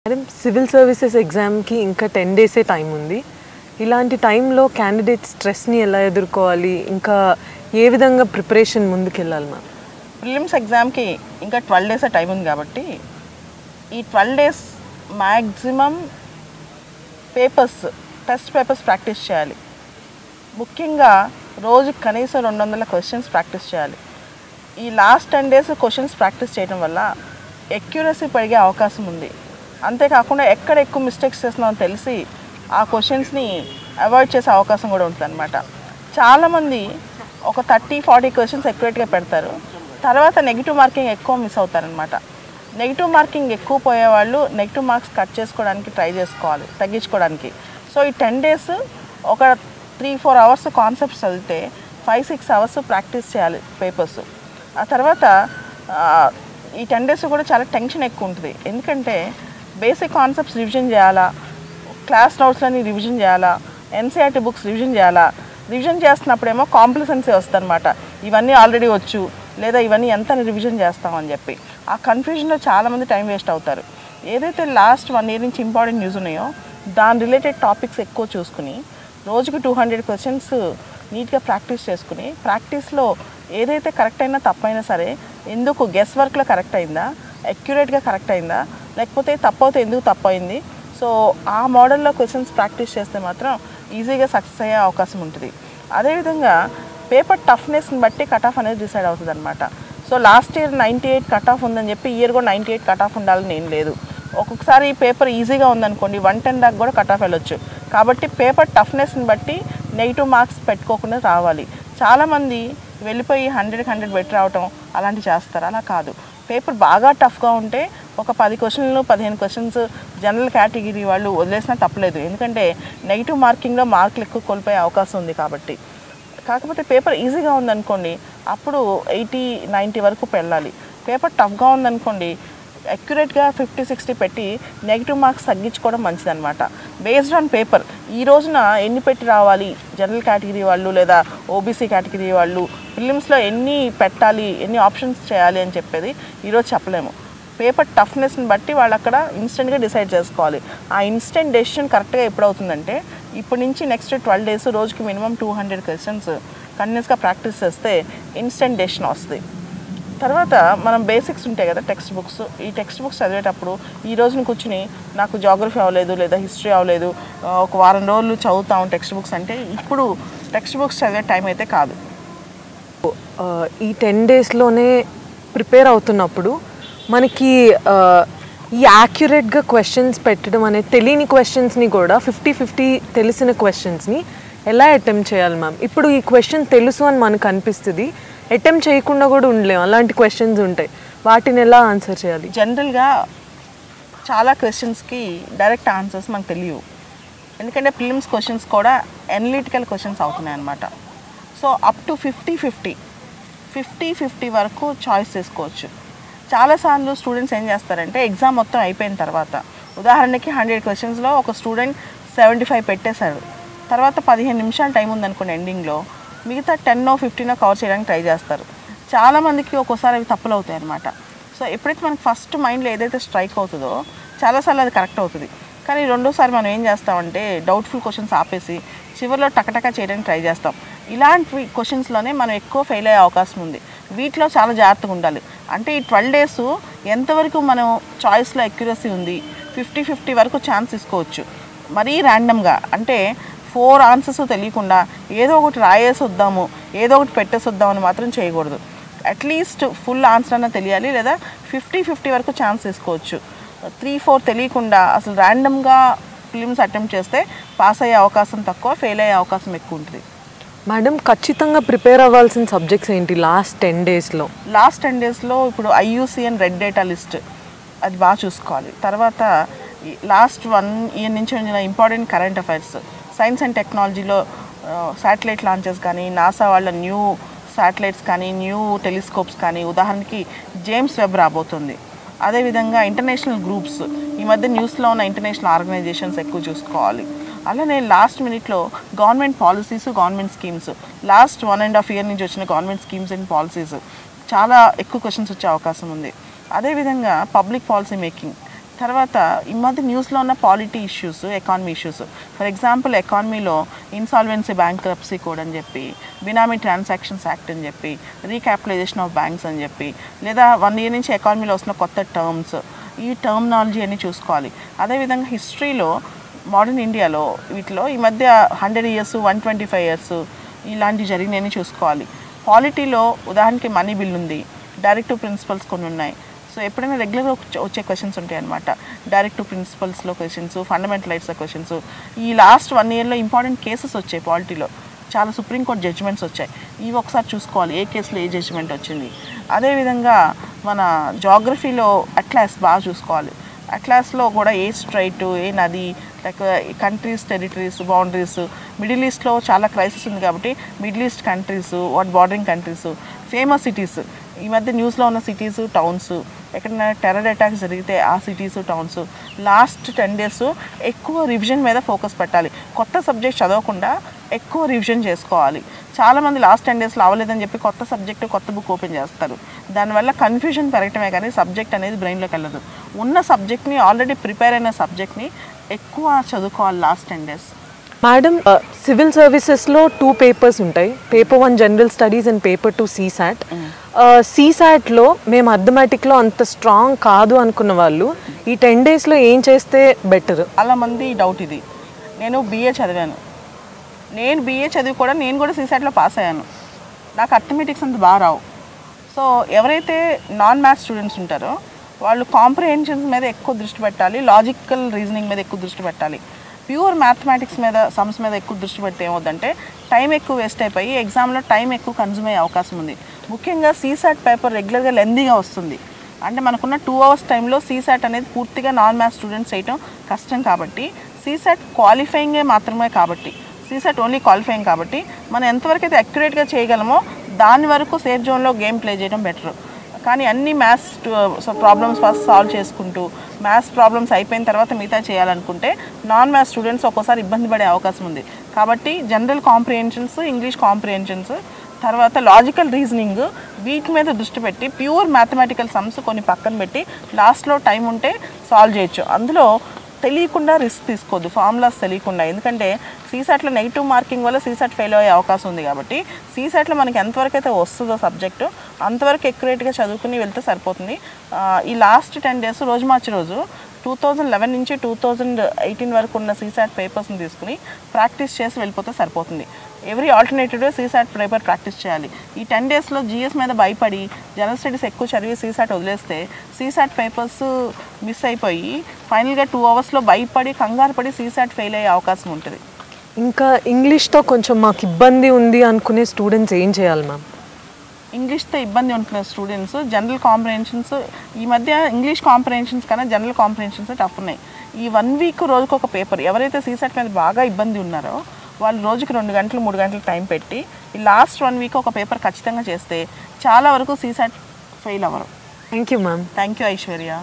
Madam civil services ఎగ్జామ్కి ఇంకా 10 డేసే టైం ఉంది. ఇలాంటి టైంలో క్యాండిడేట్ స్ట్రెస్ని ఎలా ఎదుర్కోవాలి, ఇంకా ఏ విధంగా ప్రిపరేషన్ ముందుకెళ్ళాలి మ్యామ్? ప్రిలిమ్స్ ఎగ్జామ్కి ఇంకా 12 డేసే టైం ఉంది కాబట్టి ఈ 12 days maximum test papers practice చేయాలి. ముఖ్యంగా రోజుకి కనీసం 200 క్వశ్చన్స్ ప్రాక్టీస్ చేయాలి. ఈ లాస్ట్ 10 డేస్ క్వశ్చన్స్ ప్రాక్టీస్ చేయడం వల్ల ఎక్యురసీ పెరిగే అవకాశం ఉంది. అంతేకాకుండా ఎక్కడ ఎక్కువ మిస్టేక్స్ చేస్తున్నామో తెలిసి ఆ క్వశ్చన్స్ని అవాయిడ్ చేసే అవకాశం కూడా ఉంటుంది అన్నమాట. చాలామంది ఒక 30-40 క్వశ్చన్స్ ఎక్యురేట్గా పెడతారు, తర్వాత నెగిటివ్ మార్కింగ్ ఎక్కువ మిస్ అవుతారనమాట. నెగిటివ్ మార్కింగ్ ఎక్కువ పోయేవాళ్ళు నెగిటివ్ మార్క్స్ కట్ చేసుకోవడానికి ట్రై చేసుకోవాలి, తగ్గించుకోవడానికి. సో ఈ 10 డేస్ ఒక 3-4 అవర్స్ కాన్సెప్ట్స్ చదివితే 5-6 అవర్స్ ప్రాక్టీస్ చేయాలి పేపర్స్. ఆ తర్వాత ఈ 10 డేస్ కూడా చాలా టెన్షన్ ఎక్కువ ఉంటుంది. ఎందుకంటే బేసిక్ కాన్సెప్ట్స్ రివిజన్ చేయాలా, క్లాస్ నోట్స్లని రివిజన్ చేయాలా, ఎన్సీఆర్టీ బుక్స్ రివిజన్ చేయాలా. రివిజన్ చేస్తున్నప్పుడేమో కాంప్లిసెన్సీ వస్తుంది అనమాట. ఇవన్నీ ఆల్రెడీ వచ్చు, లేదా ఇవన్నీ ఎంత రివిజన్ చేస్తామని చెప్పి ఆ కన్ఫ్యూజన్లో చాలామంది టైం వేస్ట్ అవుతారు. ఏదైతే లాస్ట్ 1 ఇయర్ నుంచి ఇంపార్టెంట్ న్యూస్ ఉన్నాయో దాని రిలేటెడ్ టాపిక్స్ ఎక్కువ చూసుకుని రోజుకి 200 క్వశ్చన్స్ నీట్గా ప్రాక్టీస్ చేసుకుని, ప్రాక్టీస్లో ఏదైతే కరెక్ట్ అయినా తప్పైనా సరే ఎందుకు గెస్ వర్క్లో కరెక్ట్ అయిందా, అక్యురేట్గా కరెక్ట్ అయిందా, లేకపోతే తప్పైతే ఎందుకు తప్పైంది, సో ఆ మోడల్లో క్వశ్చన్స్ ప్రాక్టీస్ చేస్తే మాత్రం ఈజీగా సక్సెస్ అయ్యే అవకాశం ఉంటుంది. అదేవిధంగా పేపర్ టఫ్నెస్ని బట్టి కట్ ఆఫ్ అనేది డిసైడ్ అవుతుంది అనమాట. So last year 98 cut off ఉందని చెప్పి ఇయర్ కూడా 98 కట్ ఆఫ్ ఉండాలని ఏం లేదు. ఒక్కొక్కసారి పేపర్ ఈజీగా ఉందనుకోండి 110 దాకా కూడా కట్ ఆఫ్ వెళ్ళొచ్చు. కాబట్టి పేపర్ టఫ్నెస్ని బట్టి నెగిటివ్ మార్క్స్ పెట్టుకోకుండా రావాలి. చాలామంది వెళ్ళిపోయి 100 పెట్టి రావటం అలాంటివి చేస్తారు. అలా కాదు, పేపర్ బాగా టఫ్గా ఉంటే ఒక 10 క్వశ్చన్లు 15 క్వశ్చన్స్ జనరల్ కేటగిరీ వాళ్ళు వదిలేసినా తప్పలేదు. ఎందుకంటే నెగిటివ్ మార్కింగ్లో మార్కులు ఎక్కువ కోల్పోయే అవకాశం ఉంది కాబట్టి. కాకపోతే పేపర్ ఈజీగా ఉందనుకోండి అప్పుడు 80-90 వరకు వెళ్ళాలి. పేపర్ టఫ్గా ఉందనుకోండి అక్యురేట్గా 50-60 పెట్టి నెగిటివ్ మార్క్స్ తగ్గించుకోవడం మంచిదన్నమాట. బేస్డ్ ఆన్ పేపర్ ఈ రోజున ఎన్ని పెట్టి రావాలి జనరల్ కేటగిరీ వాళ్ళు లేదా ఓబీసీ కేటగిరీ వాళ్ళు, ప్రిలిమ్స్లో ఎన్ని పెట్టాలి, ఎన్ని ఆప్షన్స్ చేయాలి అని చెప్పేది ఈరోజు చెప్పలేము. పేపర్ టఫ్నెస్ని బట్టి వాళ్ళు అక్కడ ఇన్స్టెంట్గా డిసైడ్ చేసుకోవాలి. ఆ ఇన్స్టెంట్ డెసిషన్ కరెక్ట్గా ఎప్పుడవుతుందంటే ఇప్పటి నుంచి నెక్స్ట్ 12 డేస్ రోజుకి మినిమం 200 క్వశ్చన్స్ కంటిన్యూస్గా ప్రాక్టీస్ చేస్తే ఇన్స్టెంట్ డెసిషన్ వస్తుంది. తర్వాత మనం బేసిక్స్ ఉంటాయి కదా టెక్స్ట్ బుక్స్, ఈ టెక్స్ట్ బుక్స్ చదివేటప్పుడు ఈ రోజున కూర్చుని నాకు జాగ్రఫీ అవ్వలేదు లేదా హిస్టరీ అవ్వలేదు, ఒక వారం రోజులు చదువుతాం టెక్స్ట్ బుక్స్ అంటే ఇప్పుడు టెక్స్ట్ బుక్స్ చదివే టైం అయితే కాదు. ఈ 10 డేస్లోనే ప్రిపేర్ అవుతున్నప్పుడు మనకి ఈ యాక్యురేట్గా క్వశ్చన్స్ పెట్టడం అనేది తెలియని క్వశ్చన్స్ని కూడా 50-50 తెలిసిన క్వశ్చన్స్ని ఎలా అటెంప్ట్ చేయాలి మ్యామ్? ఇప్పుడు ఈ క్వశ్చన్ తెలుసు అని మనకు అనిపిస్తుంది, అటెంప్ట్ చేయకుండా కూడా ఉండలేము, అలాంటి క్వశ్చన్స్ ఉంటాయి, వాటిని ఎలా ఆన్సర్ చేయాలి? జనరల్గా చాలా క్వశ్చన్స్కి డైరెక్ట్ ఆన్సర్స్ మనకు తెలియవు. ఎందుకంటే ప్రిలిమ్స్ క్వశ్చన్స్ కూడా అనలిటికల్ క్వశ్చన్స్ అవుతున్నాయి అన్నమాట. సో అప్ టు 50-50 వరకు చాయిస్ చేసుకోవచ్చు. చాలాసార్లు స్టూడెంట్స్ ఏం చేస్తారంటే ఎగ్జామ్ మొత్తం అయిపోయిన తర్వాత ఉదాహరణకి 100 క్వశ్చన్స్లో ఒక స్టూడెంట్ 75 పెట్టేశాడు, తర్వాత 15 నిమిషాలు టైం ఉందనుకోండి ఎండింగ్లో, మిగతా 10-15 కవర్ చేయడానికి ట్రై చేస్తారు. చాలామందికి ఒక్కోసారి అవి తప్పులు అవుతాయి అన్నమాట. సో ఎప్పుడైతే మనకి ఫస్ట్ మైండ్లో ఏదైతే స్ట్రైక్ అవుతుందో చాలాసార్లు అది కరెక్ట్ అవుతుంది. కానీ రెండోసారి మనం ఏం చేస్తామంటే డౌట్ఫుల్ క్వశ్చన్స్ ఆపేసి చివరిలో టకటకా చేయడానికి ట్రై చేస్తాం. ఇలాంటి క్వశ్చన్స్లోనే మనం ఎక్కువ ఫెయిల్ అయ్యే అవకాశం ఉంది. వీటిలో చాలా జాగ్రత్తగా ఉండాలి. అంటే ఈ 12 డేస్ ఎంతవరకు మనం చాయిస్లో అక్యురసీ ఉంది, 50-50 వరకు ఛాన్స్ తీసుకోవచ్చు. మరీ ర్యాండమ్గా అంటే 4 ఆన్సర్స్ తెలియకుండా ఏదో ఒకటి రాయేసి వద్దాము, ఏదో ఒకటి పెట్టేసి వద్దామని మాత్రం చేయకూడదు. అట్లీస్ట్ ఫుల్ ఆన్సర్ అన్నా తెలియాలి, లేదా 50-50 వరకు ఛాన్స్ తీసుకోవచ్చు. 3-4 తెలియకుండా అసలు ర్యాండమ్గా ప్రిలిమ్స్ అటెంప్ట్ చేస్తే పాస్ అయ్యే అవకాశం తక్కువ, ఫెయిల్ అయ్యే అవకాశం ఎక్కువ ఉంటుంది. మేడం ఖచ్చితంగా ప్రిపేర్ అవ్వాల్సిన సబ్జెక్ట్స్ ఏంటి లాస్ట్ 10 డేస్లో? లాస్ట్ 10 డేస్లో ఇప్పుడు IUCN రెడ్ డేటా లిస్ట్ అది బాగా చూసుకోవాలి. తర్వాత లాస్ట్ 1 ఇయర్ నుంచి ఉన్న important current affairs, science and టెక్నాలజీలో శాటిలైట్ లాంచెస్ కానీ, నాసా వాళ్ళ న్యూ శాటిలైట్స్ కానీ, న్యూ టెలిస్కోప్స్ కానీ, ఉదాహరణకి జేమ్స్ వెబ్ రాబోతుంది. అదేవిధంగా ఇంటర్నేషనల్ గ్రూప్స్, ఈ మధ్య న్యూస్లో ఉన్న ఇంటర్నేషనల్ ఆర్గనైజేషన్స్ ఎక్కువ చూసుకోవాలి. అలానే లాస్ట్ మినిట్లో government policies, government schemes, last 1.5 year నుంచి వచ్చిన గవర్నమెంట్ స్కీమ్స్ అండ్ పాలసీస్ చాలా ఎక్కువ క్వశ్చన్స్ వచ్చే అవకాశం ఉంది. అదేవిధంగా పబ్లిక్ పాలసీ మేకింగ్, తర్వాత ఈ మధ్య న్యూస్లో ఉన్న polity issues, economy issues. For example ఎకానమీలో ఇన్సాల్వెన్సీ, బ్యాంక్రప్సీ కోడ్ అని చెప్పి, బినామీ ట్రాన్సాక్షన్స్ యాక్ట్ అని చెప్పి, రీక్యాపిటలైజేషన్ ఆఫ్ బ్యాంక్స్ అని చెప్పి, లేదా 1 year నుంచి ఎకానమీలో వస్తున్న కొత్త టర్మ్స్, ఈ టర్మినాలజీ అన్ని చూసుకోవాలి. అదేవిధంగా హిస్టరీలో, మోడర్న్ ఇండియాలో వీటిలో ఈ మధ్య 100 years, 125 years ఇలాంటివి జరిగినాయని చూసుకోవాలి. పాలిటీలో ఉదాహరణకి మనీ బిల్ ఉంది, డైరెక్టివ్ ప్రిన్సిపల్స్ కొన్ని ఉన్నాయి. సో ఎప్పుడైనా రెగ్యులర్గా వచ్చే క్వశ్చన్స్ ఉంటాయి అనమాట. డైరెక్టివ్ ప్రిన్సిపల్స్లో క్వశ్చన్స్, ఫండమెంటల్ రైట్స్లో క్వశ్చన్స్. ఈ లాస్ట్ 1 yearలో ఇంపార్టెంట్ కేసెస్ వచ్చాయి పాలిటీలో, చాలా సుప్రీంకోర్టు జడ్జిమెంట్స్ వచ్చాయి. ఇవి ఒకసారి చూసుకోవాలి, ఏ కేసులో ఏ జడ్జిమెంట్ వచ్చింది. అదేవిధంగా మన జాగ్రఫీలో అట్లాస్ బాగా చూసుకోవాలి. అట్లాస్లో కూడా ఏ స్ట్రైట్, ఏ నది, like countries, territories, boundaries. Middle ఈస్ట్లో చాలా క్రైసిస్ ఉంది కాబట్టి middle east countries, what bordering countries, famous cities, ఈ మధ్య న్యూస్లో ఉన్న సిటీస్, టౌన్స్, ఎక్కడైనా టెర్రర్ అటాక్స్ జరిగితే ఆ సిటీస్, టౌన్స్. లాస్ట్ 10 days ఎక్కువ రివిజన్ మీద ఫోకస్ పెట్టాలి. కొత్త సబ్జెక్ట్ చదవకుండా ఎక్కువ రివిజన్ చేసుకోవాలి. చాలామంది లాస్ట్ 10 daysలో అవ్వలేదని చెప్పి కొత్త సబ్జెక్టు, కొత్త బుక్ ఓపెన్ చేస్తారు. దానివల్ల కన్ఫ్యూజన్ పెరగటమే కానీ సబ్జెక్ట్ అనేది బ్రెయిన్లోకి వెళ్ళదు. ఉన్న సబ్జెక్ట్ని, ఆల్రెడీ ప్రిపేర్ అయిన సబ్జెక్ట్ని ఎక్కువ చదువుకోవాలి లాస్ట్ 10 days. మేడం, సివిల్ సర్వీసెస్లో 2 papers ఉంటాయి. Paper 1 general studies and paper 2 CSAT. CSATలో మేము అథమెటిక్లో అంత స్ట్రాంగ్ కాదు అనుకున్న వాళ్ళు ఈ 10 daysలో ఏం చేస్తే బెటర్? చాలా మంది డౌట్ ఇది. నేను BA చదివాను, నేను BA చదివి కూడా నేను కూడా CSATలో పాస్ అయ్యాను. నాకు అథమెటిక్స్ అంత బాగా రావు. సో ఎవరైతే నాన్ మ్యాథ్స్ స్టూడెంట్స్ ఉంటారో వాళ్ళు కాంప్రిహెన్షన్స్ మీద ఎక్కువ దృష్టి పెట్టాలి, లాజికల్ రీజనింగ్ మీద ఎక్కువ దృష్టి పెట్టాలి. ప్యూర్ మ్యాథమెటిక్స్ మీద, సమ్స్ మీద ఎక్కువ దృష్టి పెడితే ఏమవుతుందంటే టైం ఎక్కువ వేస్ట్ అయిపోయి ఎగ్జామ్లో టైం ఎక్కువ కన్జ్యూమ్ అయ్యే అవకాశం ఉంది. ముఖ్యంగా CSAT పేపర్ రెగ్యులర్గా లెందీగా వస్తుంది. అంటే మనకున్న 2 hours టైంలో CSAT అనేది పూర్తిగా నాన్ మ్యాథ్స్ స్టూడెంట్స్ చేయటం కష్టం. కాబట్టి CSAT క్వాలిఫైయింగే మాత్రమే, కాబట్టి CSAT ఓన్లీ క్వాలిఫైయింగ్. కాబట్టి మనం ఎంతవరకు అయితే అక్యురేట్గా చేయగలమో దాని వరకు సేఫ్ జోన్లో గేమ్ ప్లే చేయడం బెటర్. కానీ అన్ని మ్యాథ్స్ ప్రాబ్లమ్స్ ఫస్ట్ సాల్వ్ చేసుకుంటూ మ్యాథ్స్ ప్రాబ్లమ్స్ అయిపోయిన తర్వాత మిగతా చేయాలనుకుంటే నాన్ మ్యాథ్స్ స్టూడెంట్స్ ఒక్కోసారి ఇబ్బంది పడే అవకాశం ఉంది. కాబట్టి జనరల్ కాంప్రిహెన్షన్స్, ఇంగ్లీష్ కాంప్రిహెన్షన్స్, తర్వాత లాజికల్ రీజనింగ్, వీటి మీద దృష్టి పెట్టి ప్యూర్ మ్యాథమెటికల్ సమ్స్ కొన్ని పక్కన పెట్టి లాస్ట్లో టైం ఉంటే సాల్వ్ చేయొచ్చు. అందులో తెలియకుండా రిస్క్ తీసుకోవద్దు, ఫార్ములాస్ తెలియకుండా. ఎందుకంటే CSATలో నెగిటివ్ మార్కింగ్ వల్ల CSAT ఫెయిల్ అయ్యే అవకాశం ఉంది. కాబట్టి CSATలో మనకి ఎంతవరకు అయితే వస్తుందో సబ్జెక్టు అంతవరకు ఎక్యురేట్గా చదువుకుని వెళ్తే సరిపోతుంది. ఈ లాస్ట్ 10 days రోజు మార్చి రోజు 2011 నుంచి 2018 వరకు ఉన్న CSAT పేపర్స్ని తీసుకుని ప్రాక్టీస్ చేసి వెళ్ళిపోతే సరిపోతుంది. ఎవ్రీ ఆల్టర్నేటివ్గా CSAT పేపర్ ప్రాక్టీస్ చేయాలి. ఈ 10 daysలో GS మీద భయపడి జనరల్ స్టడీస్ ఎక్కువ చదివి CSAT వదిలేస్తే CSAT పేపర్స్ మిస్ అయిపోయి ఫైనల్గా 2 hours భయపడి, కంగారు పడి CSAT ఫెయిల్ అయ్యే అవకాశం ఉంటుంది. ఇంకా ఇంగ్లీష్తో కొంచెం మాకు ఇబ్బంది ఉంది అనుకునే స్టూడెంట్స్ ఏం చేయాలి మ్యామ్? ఇంగ్లీష్తో ఇబ్బంది ఉంటున్న స్టూడెంట్స్ జనరల్ కాంప్రిహెన్షన్స్, ఈ మధ్య ఇంగ్లీష్ కాంప్రిహెన్షన్స్ కన్నా జనరల్ కాంప్రిహెన్షన్స్ టఫ్ ఉన్నాయి. ఈ 1 week రోజుకు ఒక పేపర్, ఎవరైతే CSAT మీద బాగా ఇబ్బంది ఉన్నారో వాళ్ళు రోజుకి 2 గంటలు 3 గంటలు టైం పెట్టి ఈ లాస్ట్ 1 week ఒక పేపర్ ఖచ్చితంగా చేస్తే చాలా వరకు CSAT ఫెయిల్ అవ్వరు. Thank you ma'am. Thank you Aishwarya.